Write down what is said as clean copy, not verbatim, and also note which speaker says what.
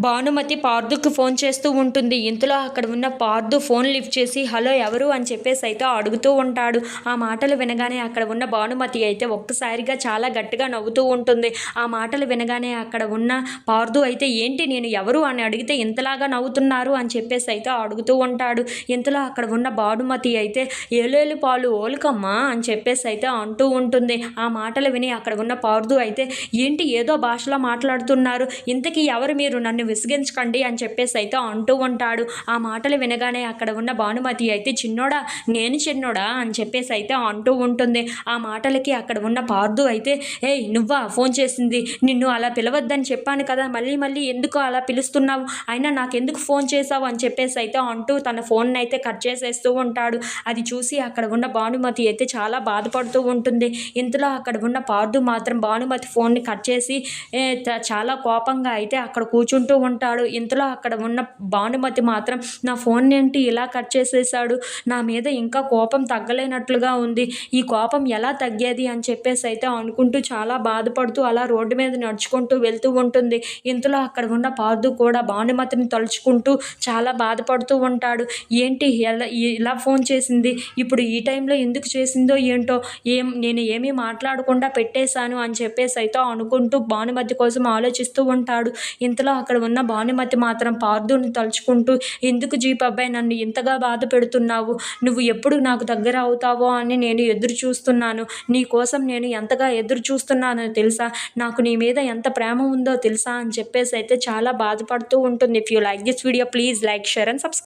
Speaker 1: Bhanumathi పార్థుకి phone చేస్తూ ఉంటుంది. ఇంతలో అక్కడ ఉన్న పార్థు ఫోన్ లిఫ్ట్ చేసి హలో ఎవరు అని చెప్పేసి అయితే అడుగుతూ ఉంటాడు. ఆ మాటలు వినగానే అక్కడ ఉన్న భానుమతి అయితే ఒక్కసారిగా చాలా గట్టిగా నవ్వుతూ ఉంటుంది. ఆ మాటలు వినగానే అక్కడ ఉన్న పార్థు అయితే ఏంటి నేను ఎవరు అని అడిగితే ఇంతలాగా నవ్వుతున్నారు అని చెప్పేసి అయితే అడుగుతూ ఉంటాడు. ఇంతలో అక్కడ ఉన్న భానుమతి అయితే ఏలేలు పాలు ఓలుకమ్మా అని చెప్పేసి అయితే అంటూ ఉంటుంది. ఆ మాటలు విని అక్కడ ఉన్న పార్థు అయితే ఏంటి ఏదో భాషలో మాట్లాడుతున్నారు, ఇంతకీ ఎవరు మీరు, నన్ను విసిగించకండి అని చెప్పేసి అయితే అంటూ ఉంటాడు. ఆ మాటలు వినగానే అక్కడ ఉన్న భానుమతి అయితే చిన్నోడా నేను చిన్నోడా అని చెప్పేసి అయితే అంటూ ఉంటుంది. ఆ మాటలకి అక్కడ ఉన్న పార్థు అయితే ఏయ్ నువ్వా ఫోన్ చేసింది, నిన్ను అలా పిలవద్దని చెప్పాను కదా, మళ్ళీ మళ్ళీ ఎందుకు అలా పిలుస్తున్నావు, అయినా నాకెందుకు ఫోన్ చేసావు అని చెప్పేసి అయితే అంటూ తన ఫోన్ అయితే కట్ చేసేస్తూ ఉంటాడు. అది చూసి అక్కడ ఉన్న భానుమతి అయితే చాలా బాధపడుతూ ఉంటుంది. ఇంతలో అక్కడ ఉన్న పార్థు మాత్రం భానుమతి ఫోన్ని కట్ చేసి చాలా కోపంగా అయితే అక్కడ కూర్చుంటూ ఉంటాడు. ఇంతలో అక్కడ ఉన్న భానుమతి మాత్రం నా ఫోన్ ఏంటి ఇలా కట్ చేసేసాడు, నా మీద ఇంకా కోపం తగ్గలేనట్లుగా ఉంది, ఈ కోపం ఎలా తగ్గేది అని చెప్పేసి అయితే అనుకుంటూ చాలా బాధపడుతూ అలా రోడ్డు మీద నడుచుకుంటూ వెళ్తూ ఉంటుంది. ఇంతలో అక్కడ ఉన్న పార్థు కూడా భానుమతిని తలుచుకుంటూ చాలా బాధపడుతూ ఉంటాడు. ఏంటి ఇలా ఫోన్ చేసింది, ఇప్పుడు ఈ టైంలో ఎందుకు చేసిందో ఏంటో, నేను ఏమీ మాట్లాడకుండా పెట్టేశాను అని చెప్పేసి అయితే అనుకుంటూ భానుమతి కోసం ఆలోచిస్తూ ఉంటాడు. ఇంతలో అక్కడ ఉన్న భానుమతి మాత్రం పార్థుని తలుచుకుంటూ ఎందుకు జీప్ అబ్బాయి నన్ను ఇంతగా బాధ పెడుతున్నావు, నువ్వు ఎప్పుడు నాకు దగ్గర అవుతావో అని నేను ఎదురు చూస్తున్నాను, నీ కోసం నేను ఎంతగా ఎదురు చూస్తున్నానో తెలుసా, నాకు నీ మీద ఎంత ప్రేమ ఉందో తెలుసా అని చెప్పేసి అయితే చాలా బాధపడుతూ ఉంటుంది. If you like this video please like share and subscribe.